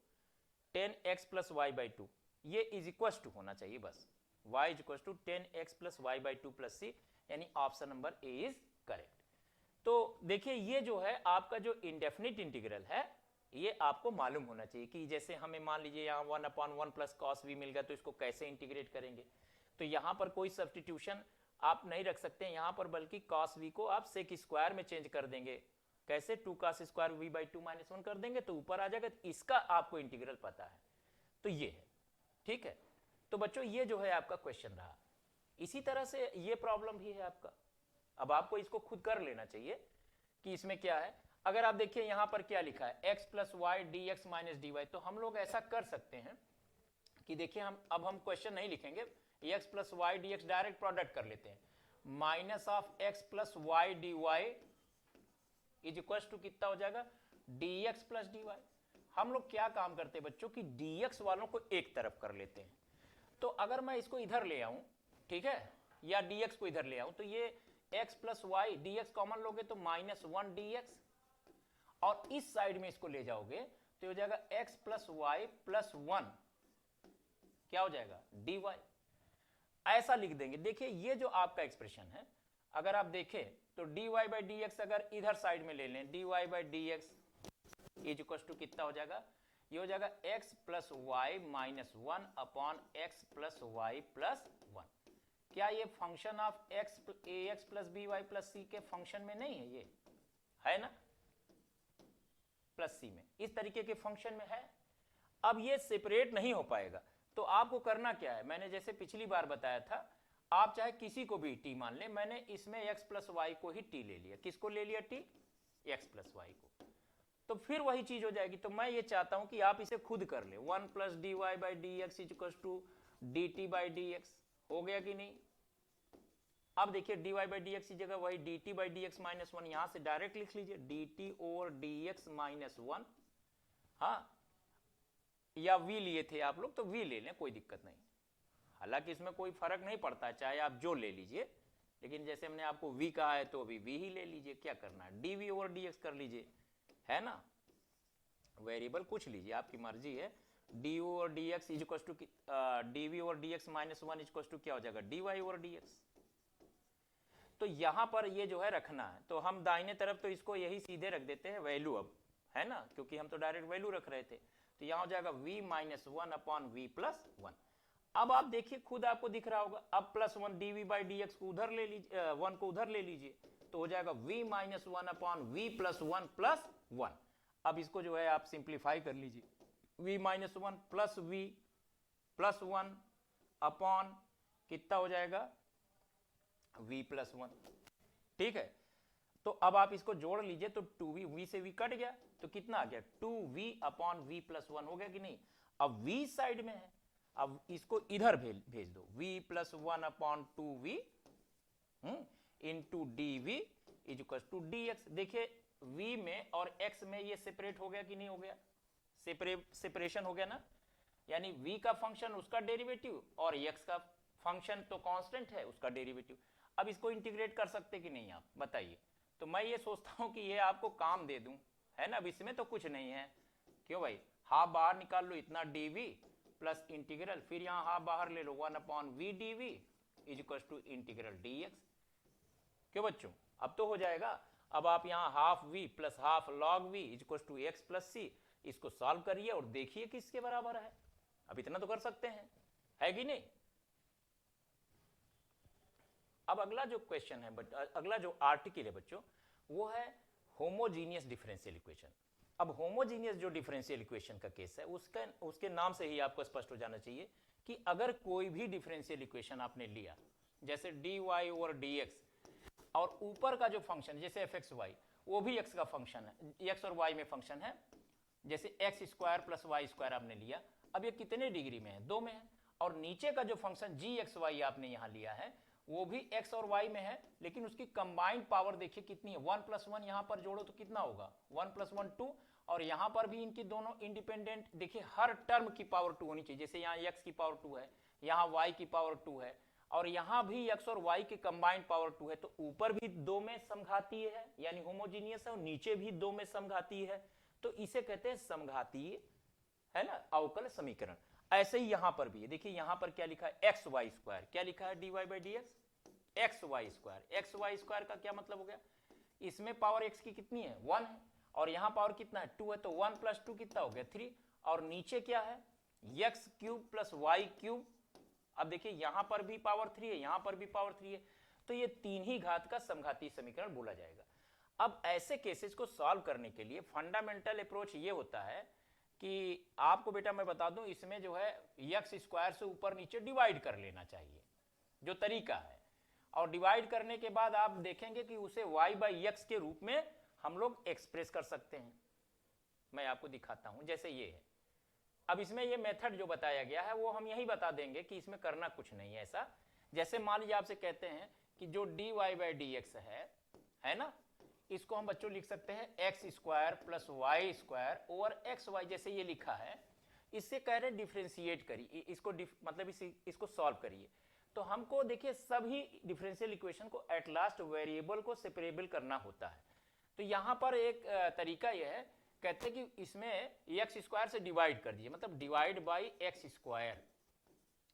10x plus y by 2, ये इज इक्वल टू होना चाहिए बस, y equal to 10x plus y by 2 plus c, यानी option number A is correct. तो देखिए ये जो है आपका जो इंडेफिनिट इंटीग्रल है ये आपको मालूम होना चाहिए कि जैसे हमें मान लीजिए यहाँ 1 अपॉन 1 प्लस कॉस v मिल गया तो इसको कैसे इंटीग्रेट करेंगे, तो यहाँ पर कोई सब्स्टिट्यूशन आप नहीं रख सकते हैं यहाँ पर, बल्कि कॉस v को आप सेक स्क्वायर में चेंज कर देंगे, कैसे 2 cos square v by 2 minus 1 कर देंगे तो ऊपर आ जाएगा, इसका आपको इंटीग्रल पता है, तो ये है, ठीक है। तो बच्चों ये जो है आपका क्वेश्चन रहा, इसी तरह से ये प्रॉब्लम भी है आपका, अब आपको इसको खुद कर लेना चाहिए कि इसमें क्या है। अगर आप देखिए यहां पर क्या लिखा है x plus y d x minus d y, तो हम लोग ऐसा कर सकते हैं कि देखिए हम क्वेश्चन नहीं लिखेंगे, x plus y d x direct product कर लेते हैं, minus of x plus y d y is equal to कितना हो जाएगा dx प्लस डी वाई। हम लोग क्या काम करते हैं बच्चों की dx वालों को एक तरफ कर लेते हैं, तो अगर मैं इसको इधर ले आऊं, ठीक है, या dx को इधर ले आऊं तो ये x plus y dx common लोगे तो माइनस 1 dx, और इस साइड में इसको ले जाओगे तो हो जाएगा x प्लस वाई प्लस 1, क्या हो जाएगा dy, ऐसा लिख देंगे। देखिए ये जो आपका एक्सप्रेशन है अगर आप देखें तो dy बाई डी एक्स अगर इधर साइड में ले लें dy by d x is equal to कितना हो जाएगा, ये हो जाएगा x plus y minus 1 upon x plus y plus 1, क्या ये function of ax plus b y plus c के फंक्शन में नहीं है? ये है ना, प्लस सी में इस तरीके के फंक्शन में है। अब ये सेपरेट नहीं हो पाएगा, तो आपको करना क्या है, मैंने जैसे पिछली बार बताया था, आप चाहे किसी को भी टी मान ले, मैंने इसमें x प्लस वाई को ही टी ले लिया। किसको ले लिया टी? x प्लस वाई को। तो फिर वही चीज हो जाएगी। तो मैं ये चाहता हूं कि आप इसे खुद कर ले। 1 plus d y by d x equal to d t by d x, हो गया कि नहीं? अब देखिए d y by d x की जगह वही d t by d x minus one, यहां से डायरेक्ट लिख लीजिए d t over d x minus one. हाँ, या v लिए थे आप लोग तो v ले लें, कोई दिक्कत नहीं। हालांकि इसमें कोई फर्क नहीं पड़ता, चाहे आप जो ले लीजिए, लेकिन जैसे हमने आपको v कहा है तो अभी v ही ले लीजिए। क्या करना है, dv ओवर dx कर लीजिए, है ना। वेरिएबल कुछ लीजिए, आपकी मर्जी है। D over d x is equal to dv over dx minus one is equal to क्या हो जाएगा, dy ओवर dx। तो यहां पर ये जो है रखना है, तो हम दाहिने तरफ तो इसको यही सीधे रख देते हैं वैल्यू अब, है ना, क्योंकि हम तो डायरेक्ट वैल्यू रख रहे थे। तो यहां हो जाएगा v minus one upon v plus one. अब आप देखिए खुद आपको दिख रहा होगा, अब plus one dv by d x को उधर ले लीजिए, वन को उधर ले लीजिए, तो हो जाएगा v minus one upon v plus one. अब इसको जो है आप सिंप्लीफाई कर लीजिए, v minus one plus one upon कितना हो जाएगा, v प्लस वन। ठीक है, तो अब आप इसको जोड़ लीजिए, तो 2v, v से v कट गया तो कितना आ गया, 2v upon v plus one हो गया कि नहीं। अब v साइड में है, अब इसको इधर भेज दो, v plus one upon 2v into d v is equal to d x. देखिए v में और x में ये सेपरेट हो गया कि नहीं हो गया, सेपरेशन हो गया ना, यानी v का फंक्शन उसका डेरिवेटिव और x का फंक्शन तो कांस्टेंट है उसका डेरिवेटिव। अब इसको इंटीग्रेट कर सकते कि नहीं आप बताइए। तो मैं ये सोचता हूं कि ये आपको काम दे दूं, है ना। अब इसमें तो कुछ नहीं है, क्यों भाई, हाफ बाहर निकाल लो, इतना dv प्लस इंटीग्रल, फिर यहां हाफ बाहर ले लो, 1 upon v d v is equal to integral dx। क्यों बच्चों, अब तो हो जाएगा। अब आप यहां half v plus half log v is equal to x plus c, इसको सॉल्व करिए और देखिए किसके बराबर है। अब इतना तो कर सकते हैं, है कि नहीं। अब अगला जो क्वेश्चन है, अगला जो आर्टिकल है बच्चों, वो है होमोजीनियस डिफरेंशियल इक्वेशन। अब होमोजीनियस जो डिफरेंशियल इक्वेशन का केस है, उसके नाम से ही आपको स्पष्ट हो जाना चाहिए कि अगर कोई भी डिफरेंशियल इक्वेशन आपने लिया, जैसे d y over d x, और ऊपर का जो फंक्शन जैसे एफ एक्स वाई, वो भी एक्स का फंक्शन है, एक्स और वाई में फंक्शन है, जैसे x square plus y square आपने लिया। अब ये कितने डिग्री में है, 2 में है। और नीचे का जो फंक्शन जी एक्स वाई आपने यहाँ लिया है, वो भी x और y में है, लेकिन उसकी कंबाइंड पावर देखिए कितनी है, 1 प्लस वन, यहां पर जोड़ो तो कितना होगा, 1 प्लस वन 2, और यहां पर भी इनकी दोनों इंडिपेंडेंट, देखिए हर टर्म की पावर 2 होनी चाहिए। जैसे यहाँ x की पावर 2 है, यहाँ y की पावर 2 है, और यहाँ भी x और y की कंबाइंड पावर 2 है, तो ऊपर भी 2 में समघातीय है, यानी होमोजीनियस है, और नीचे भी 2 में समघातीय है, तो इसे कहते हैं समघातीय, है ना, अवकल समीकरण। ऐसे ही यहां पर भी है, देखिए यहां पर क्या लिखा है, एक्स वाई स्क्वायर, क्या लिखा है, d y by d x, x y square. X y square का क्या मतलब हो गया, इसमें पावर एक्स की कितनी है, 1 है, और यहां पावर कितना है, 2 है, तो 1 प्लस 2 कितना हो गया, 3, और नीचे क्या है, x cube plus y cube. अब देखिए यहां पर भी पावर 3 है, यहां पर भी पावर 3 है, तो ये 3 ही घात का समघातीय समीकरण बोला जाएगा। अब ऐसे केसेस को सॉल्व करने के लिए फंडामेंटल अप्रोच ये होता है कि आपको बेटा मैं बता दूं, इसमें जो है एक्स स्क्वायर से ऊपर नीचे डिवाइड कर लेना चाहिए, जो तरीका है, और डिवाइड करने के बाद आप देखेंगे कि उसे y बाई एक्स के रूप में हम लोग एक्सप्रेस कर सकते हैं। मैं आपको दिखाता हूं, जैसे ये है। अब इसमें ये मेथड जो बताया गया है वो हम यही बता देंगे कि इसमें करना कुछ नहीं है ऐसा। जैसे मान लीजिए आपसे कहते हैं कि जो d y by d x है ना, इसको हम बच्चों लिख सकते हैं x square plus y square over x y, जैसे ये लिखा है। इससे कह रहे हैं डिफ्रेंशिएट करिए इसको, मतलब इसको सॉल्व करिए। तो हमको देखिए सभी डिफरेंशियल इक्वेशन को एट लास्ट वेरिएबल को सेपरेबल करना होता है। तो यहां पर एक तरीका यह है, कहते हैं कि इसमें एक्स स्क्वायर से डिवाइड कर दीजिए, मतलब डिवाइड बाई एक्स स्क्वायर।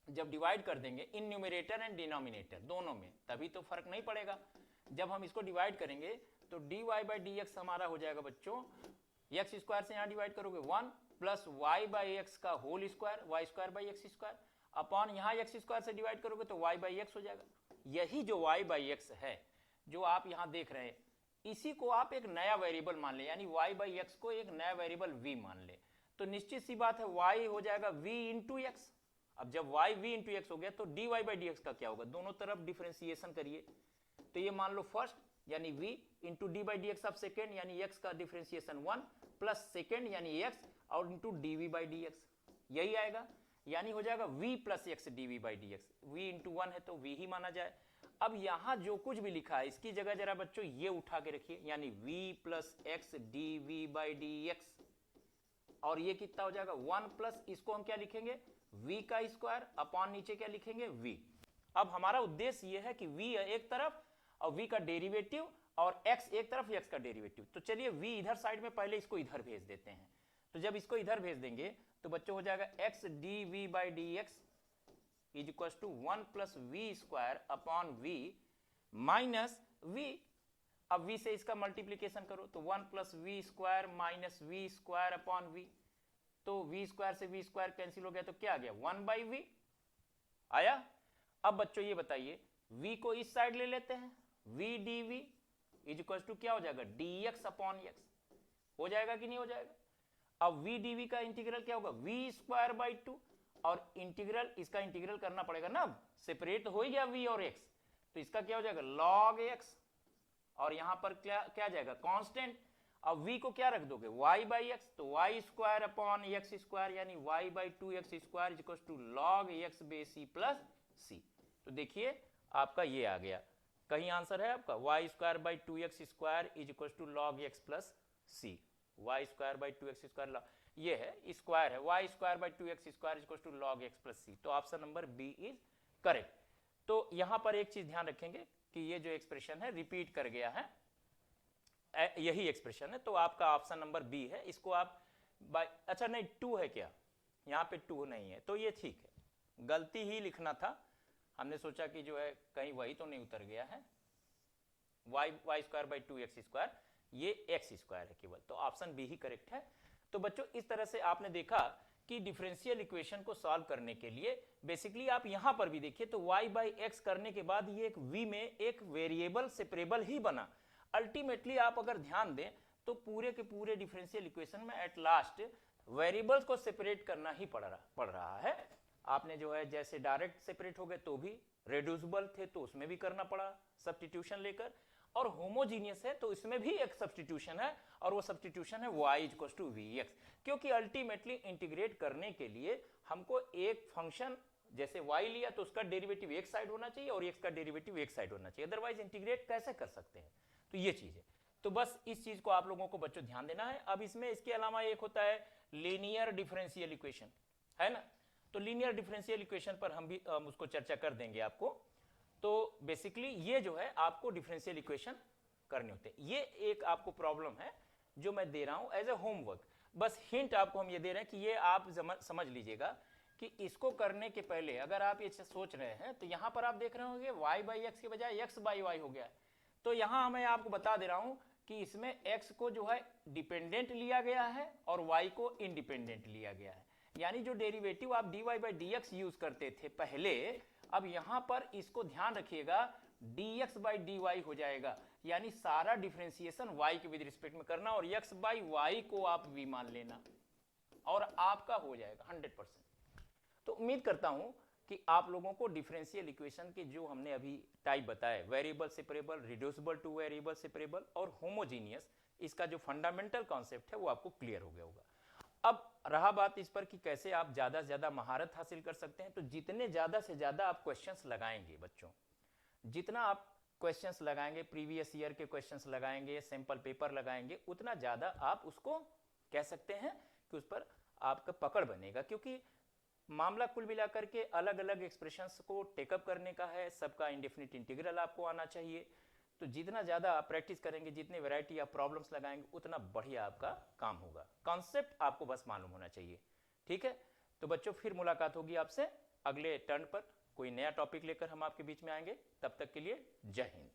जब डिवाइड कर देंगे इन न्यूमरेटर एंड डिनोमिनेटर दोनों में, तभी तो फर्क नहीं पड़ेगा। जब हम इसको डिवाइड करेंगे तो d y by d x हमारा हो जाएगा बच्चों, एक्स स्क्वायर से यहाँ डिवाइड करोगे 1 प्लस वाई बाई एक्स का whole square, y square by x square. Upon यहाँ एक्स स्क्वायर से डिवाइड करोगे तो वाई बाई एक्स हो जाएगा। यही जो वाई बाई एक्स है जो आप यहाँ देख रहे हैं, इसी को आप एक नया वेरिएबल मान ले, यानी y बाई एक्स को एक नया वेरिएबल v मान ले, तो निश्चित सी बात है y हो जाएगा v इंटू एक्स। अब जब y v इंटू एक्स हो गया तो dy बाई डी एक्स का क्या होगा, दोनों तरफ डिफरेंशिएशन करिए, तो ये मान लो फर्स्ट यानी v into D by d x of second यानी x का डिफरेंशिएशन 1 प्लस सेकेंड यानी x और into dv by d x, यही आएगा, यानी हो जाएगा v plus x dv by d x. v into 1 है तो v ही माना जाए। अब यहां जो कुछ भी लिखा है इसकी जगह जरा बच्चों ये उठा के रखिए, यानी v plus x d v by d x, और ये कितना हो जाएगा 1 प्लस, इसको हम क्या लिखेंगे v का स्क्वायर अपॉन नीचे क्या लिखेंगे v। अब हमारा उद्देश्य ये है कि v एक तरफ और v का डेरिवेटिव और x एक तरफ x का डेरिवेटिव, तो चलिए v इधर साइड में, पहले इसको इधर भेज देते हैं। तो जब इसको इधर भेज देंगे तो बच्चों हो जाएगा x d v by d x is equal to 1 plus v square upon v minus v. अब v से इसका मल्टीप्लीकेशन करो तो 1 plus v square minus v square upon v, तो v स्क्वायर से v स्क्वायर कैंसिल हो गया तो क्या आ गया 1 बाई वी आया। अब बच्चों ये बताइए v को इस साइड ले लेते हैं, v d v is equal to क्या हो जाएगा dx अपॉन x, हो जाएगा कि नहीं हो जाएगा। अब v डी वी का इंटीग्रल क्या होगा v स्क्वायर बाई 2, और इंटीग्रल इसका इंटीग्रल करना पड़ेगा ना, अब सेपरेट हो ही गया v और x, तो इसका क्या हो जाएगा log x, और यहां पर क्या जाएगा कांस्टेंट। अब v को क्या रख दोगे y बाई एक्स, तो y square upon x square यानी y by 2x square is equal to log x base c plus c। तो देखिए आपका ये आ गया, कहीं आंसर है आपका y square by 2x square is equal to log x plus c, y square by 2x square, ये है स्क्वायर है y square by 2x square is equal to log x plus c, तो option number B is correct. तो यहां पर एक चीज ध्यान रखेंगे कि ये जो एक्सप्रेशन है रिपीट कर गया है, यही एक्सप्रेशन है, तो आपका ऑप्शन नंबर बी है। इसको आप अच्छा नहीं 2 है क्या, यहाँ पे 2 नहीं है तो ये ठीक है, गलती ही लिखना था, हमने सोचा कि जो है कहीं वही तो नहीं उतर गया है, y square by 2x square, ये x स्क्वायर है केवल, तो ऑप्शन बी ही करेक्ट है। तो बच्चों इस तरह से आपने देखा कि डिफरेंशियल इक्वेशन को सॉल्व करने के लिए बेसिकली आप यहां पर भी देखिए तो y बाई एक्स करने के बाद ये एक v में एक वेरिएबल सेपरेबल ही बना। अल्टीमेटली आप अगर ध्यान दें तो पूरे के पूरे डिफरेंशियल इक्वेशन में एट लास्ट वेरिएबल्स को सेपरेट करना ही पड़ रहा है। आपने जो है जैसे डायरेक्ट सेपरेट हो गए तो भी, रेड्यूसिबल थे तो उसमें भी करना पड़ा सब्स्टिट्यूशन लेकर, और होमोजीनियस है तो इसमें भी एक सब्स्टिट्यूशन है, और वो सब्स्टिट्यूशन है y equal to v x, क्योंकि अल्टीमेटली इंटीग्रेट करने के लिए हमको एक फंक्शन जैसे y लिया तो उसका डेरिवेटिव एक साइड होना चाहिए और x का डेरिवेटिव एक साइड होना चाहिए, अदरवाइज इंटीग्रेट कैसे कर सकते हैं। तो ये चीज है, तो बस इस चीज को आप लोगों को बच्चों ध्यान देना है। अब इसमें इसके अलावा एक होता है लीनियर डिफरेंशियल इक्वेशन, है ना, तो लीनियर डिफरेंशियल इक्वेशन पर हम भी उसको चर्चा कर देंगे आपको। तो बेसिकली ये जो है आपको डिफरेंशियल इक्वेशन करने होते हैं। ये एक आपको प्रॉब्लम है जो मैं दे रहा हूं एज ए होमवर्क, बस हिंट आपको हम ये दे रहे हैं कि ये आप समझ लीजिएगा कि इसको करने के पहले अगर आप ये सोच रहे हैं तो यहां पर आप देख रहे होंगे y बाई एक्स के बजाय x बाई वाई हो गया है, तो यहां मैं आपको बता दे रहा हूं कि इसमें x को जो है डिपेंडेंट लिया गया है और y को इंडिपेंडेंट लिया गया है, यानी जो डेरिवेटिव आप dy by d x use करते थे पहले, अब यहां पर इसको ध्यान रखिएगा dx बाई dy हो जाएगा, यानी सारा डिफरेंशिएशन y के विद रिस्पेक्ट में करना और x बाई वाई को आप v मान लेना और आपका हो जाएगा 100%। तो उम्मीद करता हूं कि आप लोगों को डिफरेंशियल इक्वेशन के जो हमने अभी टाइप बताए, variable separable, reducible two variable separable और होमोजीनियस, इसका जो फंडामेंटल कॉन्सेप्ट है वो आपको क्लियर हो गया होगा। अब रहा बात इस पर कि कैसे आप ज्यादा से ज्यादा महारत हासिल कर सकते हैं, तो जितने ज्यादा से ज्यादा आप क्वेश्चंस लगाएंगे बच्चों, जितना आप क्वेश्चंस लगाएंगे, प्रीवियस ईयर के क्वेश्चंस लगाएंगे, सैंपल पेपर लगाएंगे, उतना ज्यादा आप उसको कह सकते हैं कि उस पर आपका पकड़ बनेगा, क्योंकि मामला कुल मिलाकर के अलग अलग एक्सप्रेशंस को टेकअप करने का है, सबका इंडेफिनिट इंटीग्रल आपको आना चाहिए। तो जितना ज़्यादा आप प्रैक्टिस करेंगे, जितने वैरायटी आप प्रॉब्लम्स लगाएंगे, उतना बढ़िया आपका काम होगा। कॉन्सेप्ट आपको बस मालूम होना चाहिए, ठीक है। तो बच्चों फिर मुलाकात होगी आपसे अगले टर्न पर, कोई नया टॉपिक लेकर हम आपके बीच में आएंगे। तब तक के लिए जय हिंद।